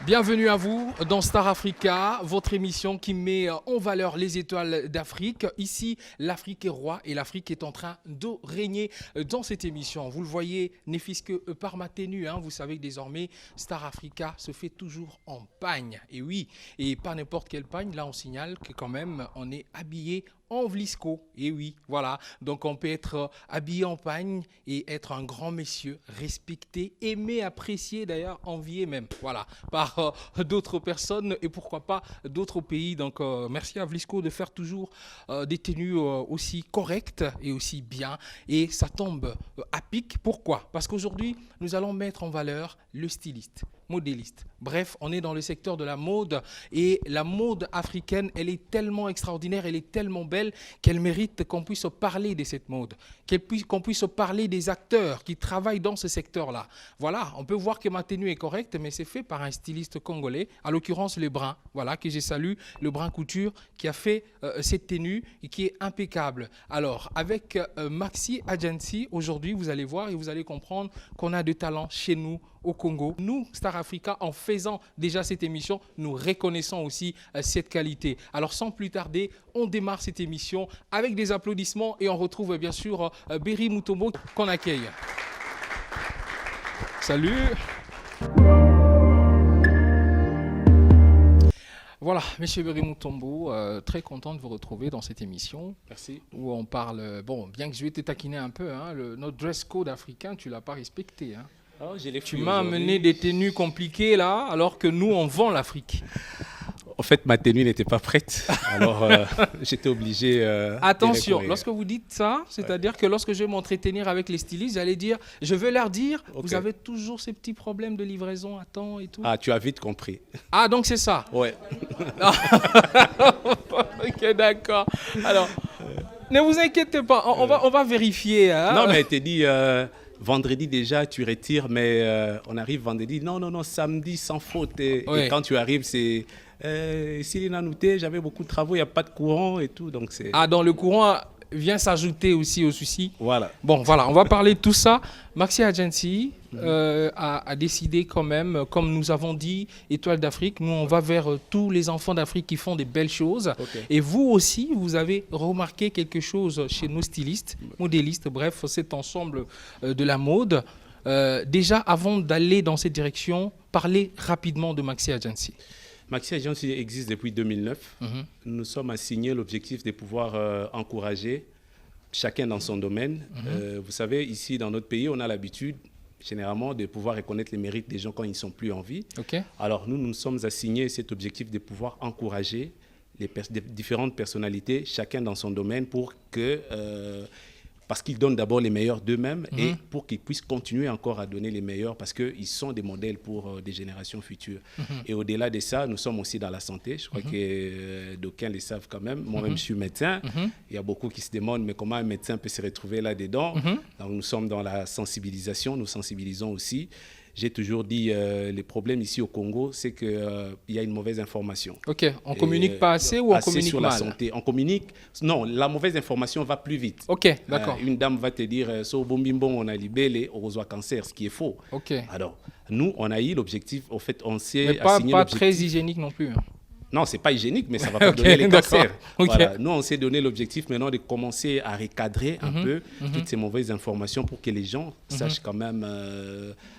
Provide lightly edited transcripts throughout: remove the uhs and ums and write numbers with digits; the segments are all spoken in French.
Bienvenue à vous dans Star Africa, votre émission qui met en valeur les étoiles d'Afrique. Ici, l'Afrique est roi et l'Afrique est en train de régner dans cette émission. Vous le voyez, n'est fût-ce que par ma tenue, vous savez que désormais, Star Africa se fait toujours en pagne. Et oui, et pas n'importe quelle pagne, là on signale que quand même on est habillé en Vlisco. Et oui, voilà. Donc on peut être habillé en pagne et être un grand monsieur, respecté, aimé, apprécié, d'ailleurs envié même. Voilà, par d'autres personnes et pourquoi pas d'autres pays. Donc merci à Vlisco de faire toujours des tenues aussi correctes et aussi bien. Et ça tombe à pic. Pourquoi? Parce qu'aujourd'hui, nous allons mettre en valeur le styliste, modéliste. Bref, on est dans le secteur de la mode et la mode africaine, elle est tellement extraordinaire, elle est tellement belle qu'elle mérite qu'on puisse parler de cette mode, qu'on puisse parler des acteurs qui travaillent dans ce secteur-là. Voilà, on peut voir que ma tenue est correcte, mais c'est fait par un styliste congolais, à l'occurrence le Brun, voilà, que je salue, le Brun Couture, qui a fait cette tenue et qui est impeccable. Alors, avec Maxi Agency, aujourd'hui, vous allez voir et vous allez comprendre qu'on a de talent chez nous, au Congo. Nous, Star Africa, en faisant déjà cette émission, nous reconnaissons aussi cette qualité. Alors, sans plus tarder, on démarre cette émission avec des applaudissements et on retrouve bien sûr Berry Mutombo qu'on accueille. Salut. Voilà, Monsieur Berry Mutombo, très content de vous retrouver dans cette émission. Merci. Où on parle, bon, bien que je vais te taquiner un peu, notre dress code africain, tu ne l'as pas respecté. Oh, tu m'as amené des tenues compliquées là, alors que nous, on vend l'Afrique. En fait, ma tenue n'était pas prête, alors j'étais obligé. Attention, lorsque vous dites ça, c'est-à-dire que lorsque je vais m'entretenir avec les stylistes, j'allais dire, je veux leur dire, vous avez toujours ces petits problèmes de livraison à temps et tout. Ah, tu as vite compris. Ah, donc c'est ça. Ouais. Ok, d'accord. Alors, ne vous inquiétez pas, on va vérifier. Non, mais tu dit. Vendredi déjà, tu retires, mais on arrive vendredi. Non, samedi sans faute. Et quand tu arrives, c'est... S'il est annouté, j'avais beaucoup de travaux, il n'y a pas de courant et tout. Donc c'est... Ah, donc le courant vient s'ajouter aussi au souci. Voilà. Bon, voilà, on va parler de tout ça. Maxi Agency a décidé quand même, comme nous avons dit, Étoile d'Afrique, nous on va vers tous les enfants d'Afrique qui font des belles choses. Okay. Et vous aussi, vous avez remarqué quelque chose chez nos stylistes, modélistes, bref, cet ensemble de la mode. Déjà, avant d'aller dans cette direction, parlez rapidement de Maxi Agency. Maxi Agency existe depuis 2009. Nous sommes assignés l'objectif de pouvoir encourager chacun dans son domaine. Vous savez, ici dans notre pays, on a l'habitude généralement de pouvoir reconnaître les mérites des gens quand ils ne sont plus en vie. Okay. Alors nous, nous sommes assignés cet objectif de pouvoir encourager les différentes personnalités, chacun dans son domaine, pour que... parce qu'ils donnent d'abord les meilleurs d'eux-mêmes et pour qu'ils puissent continuer encore à donner les meilleurs parce qu'ils sont des modèles pour des générations futures. Et au-delà de ça, nous sommes aussi dans la santé. Je crois que d'aucuns le savent quand même. Moi-même, je suis médecin. Il y a beaucoup qui se demandent mais comment un médecin peut se retrouver là-dedans. Donc, nous sommes dans la sensibilisation. Nous sensibilisons aussi. J'ai toujours dit, le problème ici au Congo, c'est qu'il y a une mauvaise information. Ok, on ne communique pas assez ou on communique sur mal? La santé. On communique, non, la mauvaise information va plus vite. Ok, d'accord. Une dame va te dire, so bombimbon, on a libellé, on reçoit cancer, ce qui est faux. Ok. Alors, nous, on a eu l'objectif, en fait, on s'est assigné l'objectif. Mais pas très hygiénique non plus. Non, ce n'est pas hygiénique, mais ça ne va pas donner les cancers. Okay. Voilà. Nous, on s'est donné l'objectif maintenant de commencer à recadrer un peu toutes ces mauvaises informations pour que les gens sachent quand même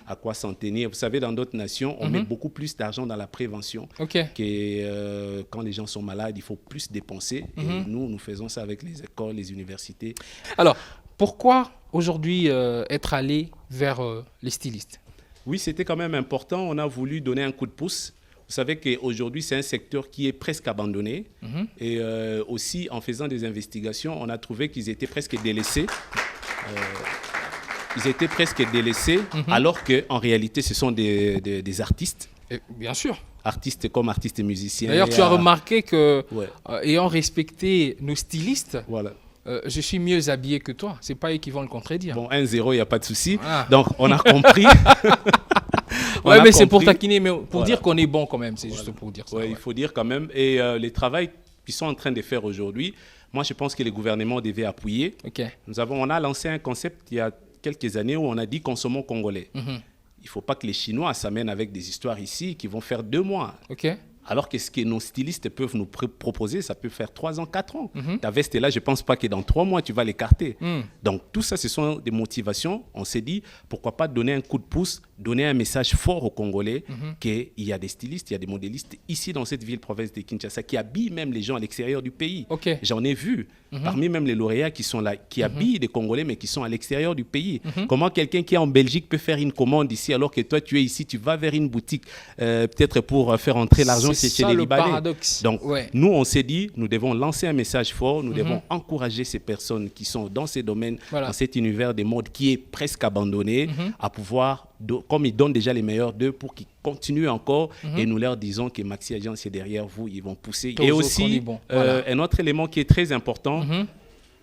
à quoi s'en tenir. Vous savez, dans d'autres nations, on met beaucoup plus d'argent dans la prévention que quand les gens sont malades, il faut plus dépenser. Et nous, nous faisons ça avec les écoles, les universités. Alors, pourquoi aujourd'hui être allé vers les stylistes? Oui, c'était quand même important. On a voulu donner un coup de pouce. Vous savez qu'aujourd'hui, c'est un secteur qui est presque abandonné. Et aussi, en faisant des investigations, on a trouvé qu'ils étaient presque délaissés. Alors qu'en réalité, ce sont des artistes. Et bien sûr. Artistes comme artistes et musiciens. D'ailleurs, tu as remarqué que, ayant respecté nos stylistes, je suis mieux habillé que toi. Ce n'est pas eux qui vont le contredire. Bon, 1-0, il n'y a pas de souci. Voilà. Donc, on a compris... Oui, mais c'est pour taquiner, mais pour dire qu'on est bon quand même, c'est juste pour dire ça. Oui, il faut dire quand même. Et les travaux qu'ils sont en train de faire aujourd'hui, moi je pense que les gouvernements devaient appuyer. On a lancé un concept il y a quelques années où on a dit consommons congolais. il ne faut pas que les Chinois s'amènent avec des histoires ici qui vont faire 2 mois. OK. Alors que ce que nos stylistes peuvent nous proposer, ça peut faire 3 ans, 4 ans. Ta veste est là, je ne pense pas que dans 3 mois, tu vas l'écarter. Donc, tout ça, ce sont des motivations. On s'est dit, pourquoi pas donner un coup de pouce, donner un message fort aux Congolais qu'il y a des stylistes, il y a des modélistes ici dans cette ville-province de Kinshasa qui habillent même les gens à l'extérieur du pays. OK. J'en ai vu, parmi même les lauréats qui sont là, qui habillent des Congolais, mais qui sont à l'extérieur du pays. Comment quelqu'un qui est en Belgique peut faire une commande ici, alors que toi, tu es ici, tu vas vers une boutique, peut-être pour faire entrer l'argent chez les Libanais. Paradoxe. Donc, nous, on s'est dit, nous devons lancer un message fort, nous devons encourager ces personnes qui sont dans ces domaines, dans cet univers des modes qui est presque abandonné, à pouvoir, comme ils donnent déjà les meilleurs d'eux, pour qu'ils continuent encore, et nous leur disons que Maxi Agence est derrière vous, ils vont pousser. Et aussi, un autre élément qui est très important,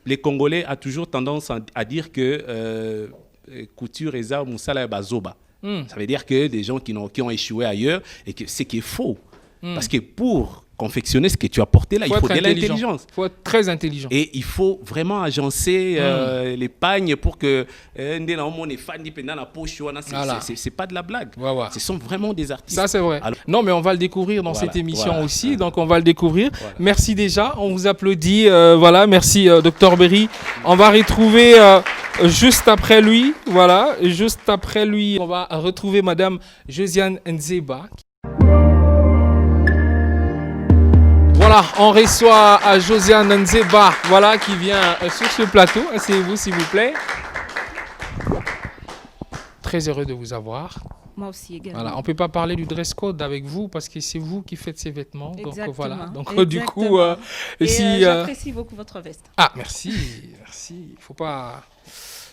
les Congolais ont toujours tendance à dire que couture et ça, Moussala et Bazoba. Ça veut dire que des gens qui ont échoué ailleurs, et que c'est qui est faux. Parce que pour confectionner ce que tu as porté là, il faut de l'intelligence. Il faut être très intelligent. Et il faut vraiment agencer les pagnes pour que c'est pas de la blague. Ce sont vraiment des artistes. Ça, c'est vrai. Alors, non, mais on va le découvrir dans cette émission aussi. Donc, on va le découvrir. Merci déjà. On vous applaudit. Merci, Dr Berry. On va retrouver juste après lui. Voilà. Juste après lui, on va retrouver Madame Josiane Nzeba. Voilà, on reçoit à Josiane Nzeba, qui vient sur ce plateau. Asseyez-vous, s'il vous plaît. Très heureux de vous avoir. Moi aussi également. Voilà, on ne peut pas parler du dress code avec vous parce que c'est vous qui faites ces vêtements. Exactement. Donc voilà. Donc Exactement. du coup, j'apprécie beaucoup votre veste. Ah, merci. Il faut pas.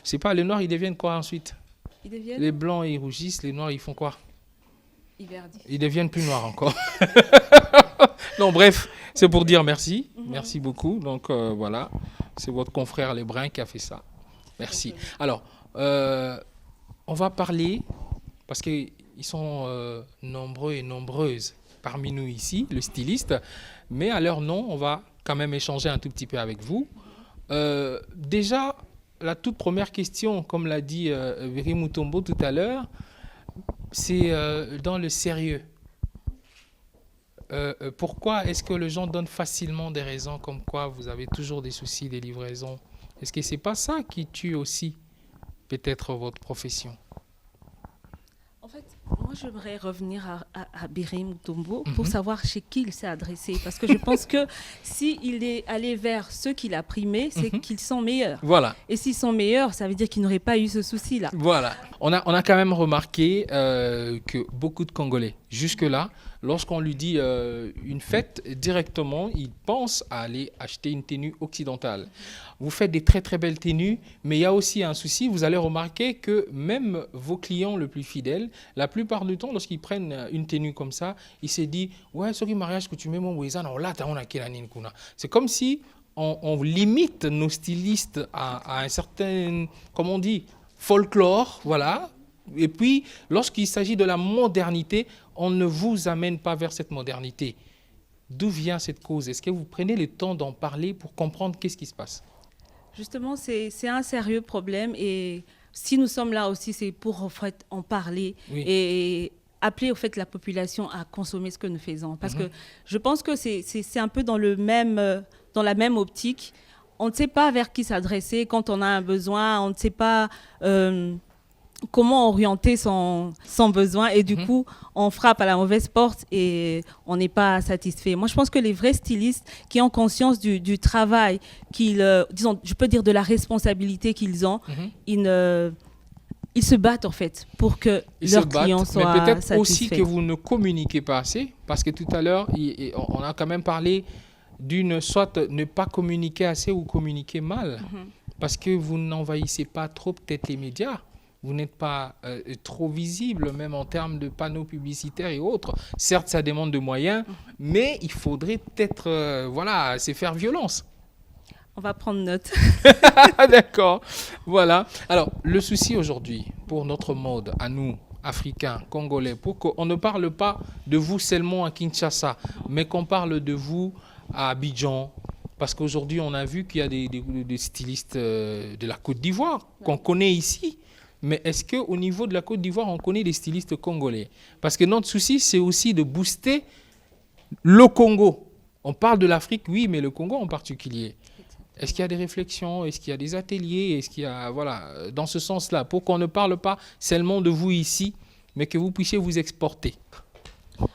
C'est pas les noirs, ils deviennent quoi ensuite? Ils deviennent. Les blancs ils rougissent, les noirs ils font quoi? Ils deviennent plus noirs encore. Non, bref, c'est pour dire merci. Merci beaucoup. Donc voilà, c'est votre confrère Les Bruns qui a fait ça. Merci. Alors, on va parler, parce qu'ils sont nombreux et nombreuses parmi nous ici, le styliste, mais à leur nom, on va quand même échanger un tout petit peu avec vous. Déjà, la toute première question, comme l'a dit Berry Mutombo tout à l'heure, c'est dans le sérieux. Pourquoi est-ce que les gens donnent facilement des raisons comme quoi vous avez toujours des soucis des livraisons? Est-ce que ce n'est pas ça qui tue aussi peut-être votre profession? En fait, moi j'aimerais revenir à Berry Mutombo pour savoir chez qui il s'est adressé. Parce que je pense que s'il est allé vers ceux qu'il a primés, c'est qu'ils sont meilleurs. Voilà. Et s'ils sont meilleurs, ça veut dire qu'il n'aurait pas eu ce souci-là. Voilà. On a quand même remarqué que beaucoup de Congolais, jusque-là, lorsqu'on lui dit une fête, directement, il pense à aller acheter une tenue occidentale. Vous faites des très très belles tenues, mais il y a aussi un souci. Vous allez remarquer que même vos clients les plus fidèles, la plupart du temps, lorsqu'ils prennent une tenue comme ça, ils se disent « Ouais, ce mariage que tu mets, mon voisin, c'est comme si on limite nos stylistes à un certain, comment on dit, folklore, voilà. Et puis, lorsqu'il s'agit de la modernité, on ne vous amène pas vers cette modernité. D'où vient cette cause? Est-ce que vous prenez le temps d'en parler pour comprendre qu'est-ce qui se passe? Justement, c'est un sérieux problème. Et si nous sommes là aussi, c'est pour en fait, en parler et appeler au fait, la population à consommer ce que nous faisons. Parce que je pense que c'est un peu dans la même optique. On ne sait pas vers qui s'adresser quand on a un besoin. On ne sait pas comment orienter son besoin. Et du coup, on frappe à la mauvaise porte et on n'est pas satisfait. Moi, je pense que les vrais stylistes qui ont conscience du travail, disons, je peux dire de la responsabilité qu'ils ont, ils se battent en fait pour que leurs clients soient satisfaits. Mais peut-être aussi que vous ne communiquez pas assez, parce que tout à l'heure, on a quand même parlé d'une soit ne pas communiquer assez ou communiquer mal, parce que vous n'envahissez pas trop peut-être les médias. Vous n'êtes pas trop visible, même en termes de panneaux publicitaires et autres. Certes, ça demande de moyens, mais il faudrait peut-être se faire violence. On va prendre note. D'accord. Voilà. Alors, le souci aujourd'hui, pour notre mode, à nous, Africains, Congolais, pour qu'on ne parle pas de vous seulement à Kinshasa, mais qu'on parle de vous à Abidjan, parce qu'aujourd'hui, on a vu qu'il y a des stylistes de la Côte d'Ivoire qu'on connaît ici. Mais est-ce qu'au niveau de la Côte d'Ivoire, on connaît des stylistes congolais? Parce que notre souci, c'est aussi de booster le Congo. On parle de l'Afrique, oui, mais le Congo en particulier. Est-ce qu'il y a des réflexions? Est-ce qu'il y a des ateliers? Est-ce qu'il y a, voilà, dans ce sens-là, pour qu'on ne parle pas seulement de vous ici, mais que vous puissiez vous exporter?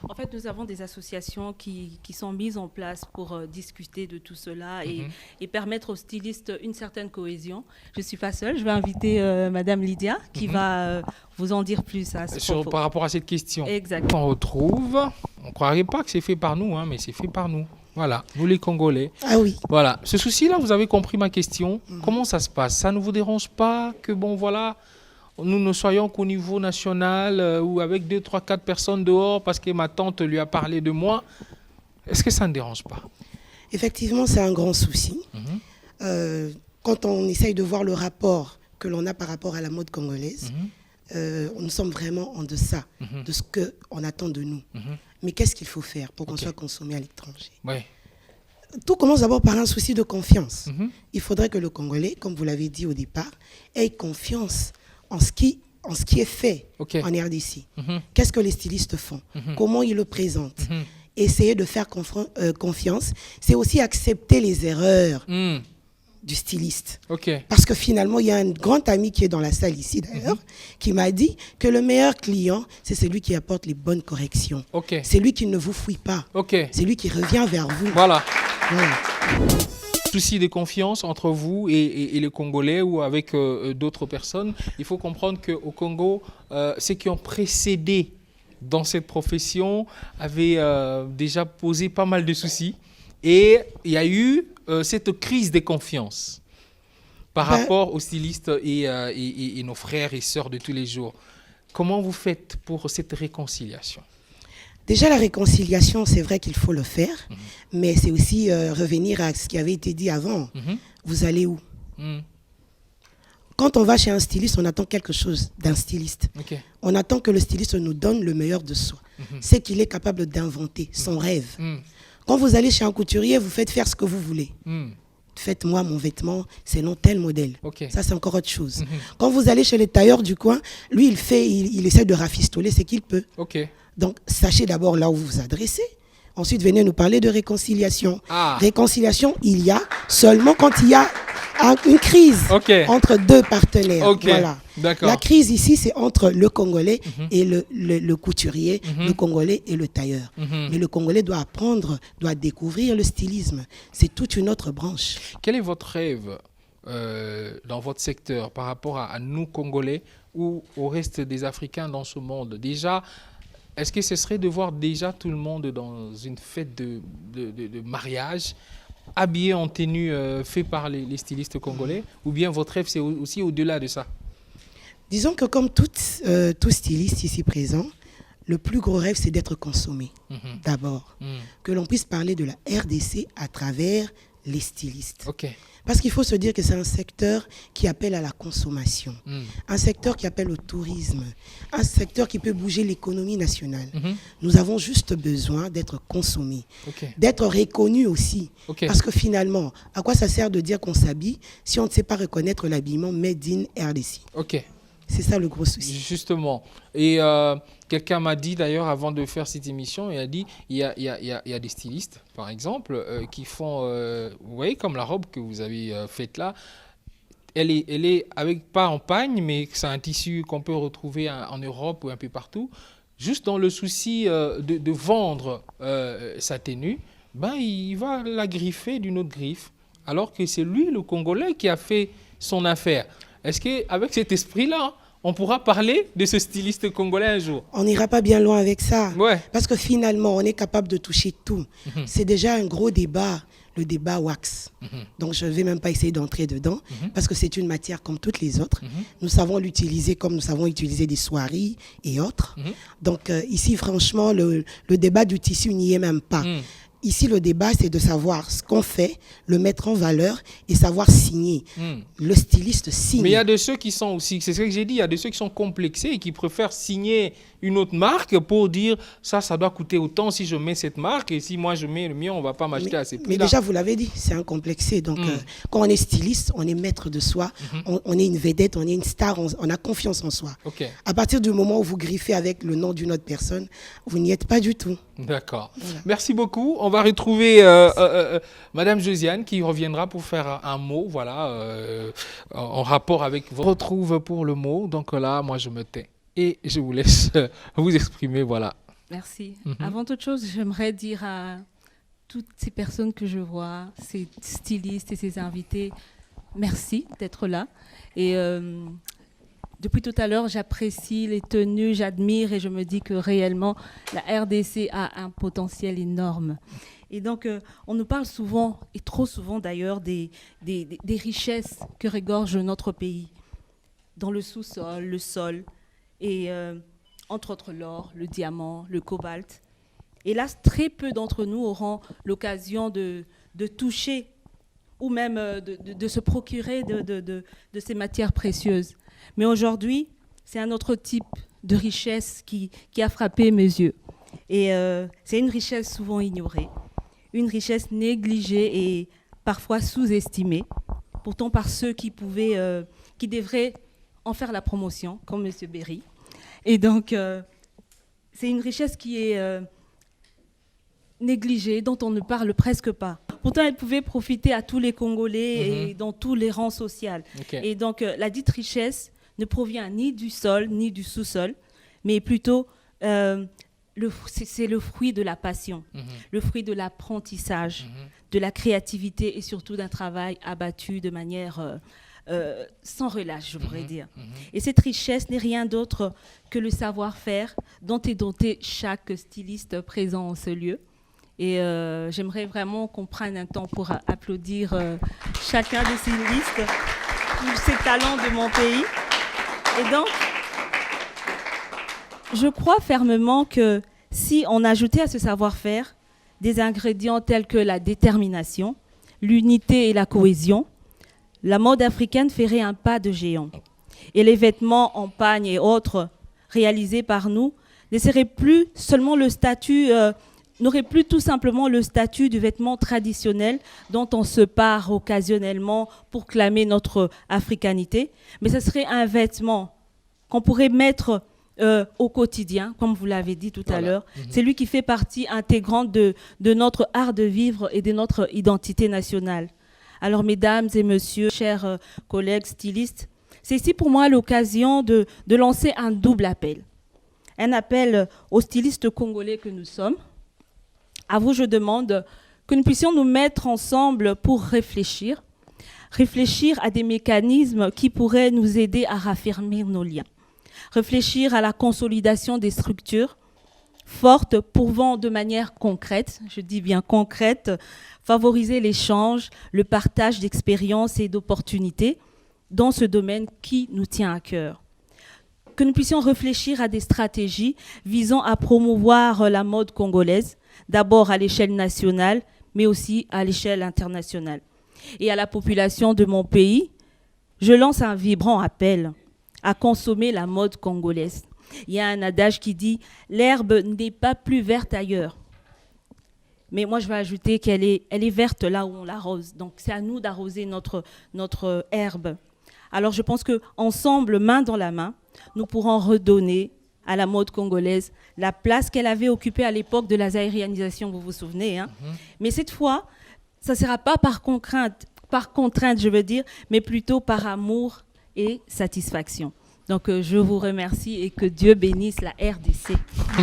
En fait, nous avons des associations qui sont mises en place pour discuter de tout cela et permettre aux stylistes une certaine cohésion. Je ne suis pas seule, je vais inviter Madame Lydia qui va vous en dire plus à ce propos. Par rapport à cette question. Exactement. On retrouve, on ne croirait pas que c'est fait par nous, hein, mais c'est fait par nous. Voilà, nous les Congolais. Ah oui. Voilà, ce souci-là, vous avez compris ma question. Comment ça se passe? Ça ne vous dérange pas que, bon, voilà, nous ne soyons qu'au niveau national ou avec 2, 3, 4 personnes dehors parce que ma tante lui a parlé de moi? Est-ce que ça ne dérange pas? Effectivement, c'est un grand souci. Quand on essaye de voir le rapport que l'on a par rapport à la mode congolaise, nous sommes vraiment en deçà de ce qu'on attend de nous. Mais qu'est-ce qu'il faut faire pour qu'on soit consommé à l'étranger? Ouais. Tout commence d'abord par un souci de confiance. Il faudrait que le Congolais, comme vous l'avez dit au départ, ait confiance en ce qui est fait en RDC. Qu'est-ce que les stylistes font? Comment ils le présentent? Essayer de faire confiance, c'est aussi accepter les erreurs du styliste. Parce que finalement, il y a un grand ami qui est dans la salle ici d'ailleurs, qui m'a dit que le meilleur client, c'est celui qui apporte les bonnes corrections. C'est lui qui ne vous fouille pas. C'est lui qui revient vers vous. Voilà. Souci de confiance entre vous et les Congolais ou avec d'autres personnes. Il faut comprendre qu'au Congo, ceux qui ont précédé dans cette profession avaient déjà posé pas mal de soucis. Et il y a eu cette crise de confiance par rapport aux stylistes et nos frères et sœurs de tous les jours. Comment vous faites pour cette réconciliation? Déjà, la réconciliation, c'est vrai qu'il faut le faire, mais c'est aussi revenir à ce qui avait été dit avant. Vous allez où? Quand on va chez un styliste, on attend quelque chose d'un styliste. On attend que le styliste nous donne le meilleur de soi. C'est qu'il est capable d'inventer son rêve. Quand vous allez chez un couturier, vous faites faire ce que vous voulez. Faites-moi mon vêtement selon tel modèle. Ça, c'est encore autre chose. Quand vous allez chez les tailleurs du coin, lui, il essaie de rafistoler ce qu'il peut. Donc, sachez d'abord là où vous vous adressez. Ensuite, venez nous parler de réconciliation. Réconciliation, il y a seulement quand il y a une crise entre deux partenaires. Voilà. La crise ici, c'est entre le Congolais et le couturier, le Congolais et le tailleur. Mais le Congolais doit apprendre, doit découvrir le stylisme. C'est toute une autre branche. Quel est votre rêve dans votre secteur par rapport à nous, Congolais, ou au reste des Africains dans ce monde? Déjà, est-ce que ce serait de voir déjà tout le monde dans une fête de mariage, habillé en tenue fait par les stylistes congolais? Ou bien votre rêve, c'est aussi au-delà de ça? Disons que comme tout styliste ici présent, le plus gros rêve, c'est d'être consommé d'abord. Que l'on puisse parler de la RDC à travers les stylistes. Parce qu'il faut se dire que c'est un secteur qui appelle à la consommation, un secteur qui appelle au tourisme, un secteur qui peut bouger l'économie nationale. Nous avons juste besoin d'être consommés, d'être reconnus aussi. Parce que finalement, à quoi ça sert de dire qu'on s'habille si on ne sait pas reconnaître l'habillement made in RDC? C'est ça le gros souci. Justement. Et quelqu'un m'a dit d'ailleurs avant de faire cette émission, il a dit il y a des stylistes, par exemple, qui font, vous voyez comme la robe que vous avez faite là, elle est avec pas en pagne, mais c'est un tissu qu'on peut retrouver en Europe ou un peu partout. Juste dans le souci de vendre sa tenue, il va la griffer d'une autre griffe, alors que c'est lui, le Congolais, qui a fait son affaire. Est-ce qu'avec cet esprit-là, on pourra parler de ce styliste congolais un jour? On n'ira pas bien loin avec ça. Parce que finalement, on est capable de toucher tout. C'est déjà un gros débat, le débat wax. Donc, je ne vais même pas essayer d'entrer dedans, parce que c'est une matière comme toutes les autres. Nous savons l'utiliser comme nous savons utiliser des soieries et autres. Donc, ici, franchement, le débat du tissu n'y est même pas. Ici, le débat, c'est de savoir ce qu'on fait, le mettre en valeur et savoir signer. Le styliste signe. Mais il y a de ceux qui sont aussi, c'est ce que j'ai dit, il y a de ceux qui sont complexés et qui préfèrent signer une autre marque pour dire ça doit coûter autant si je mets cette marque et si moi je mets le mien, on ne va pas m'acheter à ces prix-là. Mais déjà, vous l'avez dit, c'est un complexé. Donc, quand on est styliste, on est maître de soi, on est une vedette, on est une star, on a confiance en soi. Okay. À partir du moment où vous griffez avec le nom d'une autre personne, vous n'y êtes pas du tout. D'accord. Voilà. Merci beaucoup. On va retrouver Madame Josiane qui reviendra pour faire un mot, voilà, en rapport avec votre retrouve pour le mot. Donc là, moi, je me tais et je vous laisse vous exprimer, voilà. Merci. Avant toute chose, j'aimerais dire à toutes ces personnes que je vois, ces stylistes et ces invités, merci d'être là. Et depuis tout à l'heure, j'apprécie les tenues, j'admire et je me dis que réellement, la RDC a un potentiel énorme. Et donc, on nous parle souvent, et trop souvent d'ailleurs, des richesses que regorge notre pays, dans le sous-sol, le sol, et entre autres l'or, le diamant, le cobalt. Hélas, très peu d'entre nous auront l'occasion de toucher ou même de se procurer de ces matières précieuses. Mais aujourd'hui, c'est un autre type de richesse qui a frappé mes yeux. Et c'est une richesse souvent ignorée, une richesse négligée et parfois sous-estimée, pourtant par ceux qui devraient en faire la promotion, comme M. Berry. Et donc, c'est une richesse qui est négligée, dont on ne parle presque pas. Pourtant, elle pouvait profiter à tous les Congolais et dans tous les rangs sociaux. Okay. Et donc, la dite richesse ne provient ni du sol, ni du sous-sol, mais plutôt, c'est le fruit de la passion, le fruit de l'apprentissage, de la créativité et surtout d'un travail abattu de manière sans relâche, je pourrais dire. Et cette richesse n'est rien d'autre que le savoir-faire dont est doté chaque styliste présent en ce lieu. Et j'aimerais vraiment qu'on prenne un temps pour applaudir chacun des stylistes pour ces talents de mon pays. Et donc, je crois fermement que si on ajoutait à ce savoir-faire des ingrédients tels que la détermination, l'unité et la cohésion, la mode africaine ferait un pas de géant. Et les vêtements en pagne et autres réalisés par nous ne seraient plus seulement le statut, n'auraient plus tout simplement le statut du vêtement traditionnel dont on se pare occasionnellement pour clamer notre africanité, mais ce serait un vêtement qu'on pourrait mettre au quotidien, comme vous l'avez dit tout à l'heure. C'est lui qui fait partie intégrante de notre art de vivre et de notre identité nationale. Alors, mesdames et messieurs, chers collègues stylistes, c'est ici pour moi l'occasion de lancer un double appel. Un appel aux stylistes congolais que nous sommes. À vous, je demande que nous puissions nous mettre ensemble pour réfléchir à des mécanismes qui pourraient nous aider à raffermir nos liens. Réfléchir à la consolidation des structures fortes pouvant de manière concrète, je dis bien concrète, favoriser l'échange, le partage d'expériences et d'opportunités dans ce domaine qui nous tient à cœur. Que nous puissions réfléchir à des stratégies visant à promouvoir la mode congolaise, d'abord à l'échelle nationale, mais aussi à l'échelle internationale. Et à la population de mon pays, je lance un vibrant appel à consommer la mode congolaise. Il y a un adage qui dit « l'herbe n'est pas plus verte ailleurs ». Mais moi, je vais ajouter qu'elle est verte là où on l'arrose. Donc, c'est à nous d'arroser notre herbe. Alors, je pense qu'ensemble, main dans la main, nous pourrons redonner à la mode congolaise la place qu'elle avait occupée à l'époque de la zaïrianisation, vous vous souvenez. Hein. Mais cette fois, ça ne sera pas par contrainte, je veux dire, mais plutôt par amour et satisfaction. Donc, je vous remercie et que Dieu bénisse la RDC.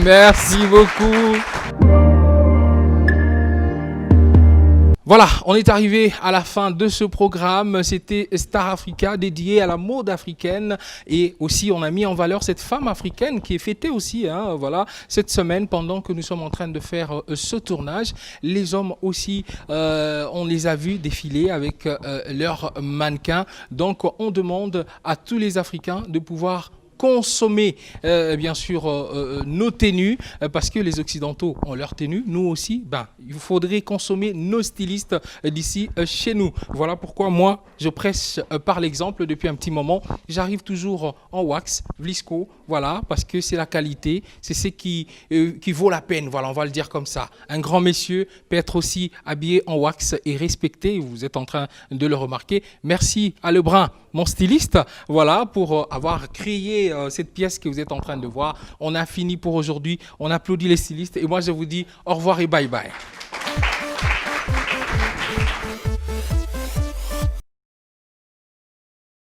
Merci beaucoup. Voilà, on est arrivé à la fin de ce programme. C'était Star Africa dédié à la mode africaine et aussi on a mis en valeur cette femme africaine qui est fêtée aussi voilà, cette semaine pendant que nous sommes en train de faire ce tournage. Les hommes aussi, on les a vus défiler avec leurs mannequins. Donc on demande à tous les Africains de pouvoir consommer, bien sûr, nos tenues, parce que les Occidentaux ont leurs tenues. Nous aussi, il faudrait consommer nos stylistes d'ici chez nous. Voilà pourquoi moi, je presse par l'exemple depuis un petit moment. J'arrive toujours en wax, Vlisco, voilà, parce que c'est la qualité, c'est ce qui vaut la peine, voilà, on va le dire comme ça. Un grand monsieur peut être aussi habillé en wax et respecté, vous êtes en train de le remarquer. Merci à Lebrun, mon styliste, voilà, pour avoir créé cette pièce que vous êtes en train de voir. On a fini pour aujourd'hui, on applaudit les stylistes et moi je vous dis au revoir et bye bye.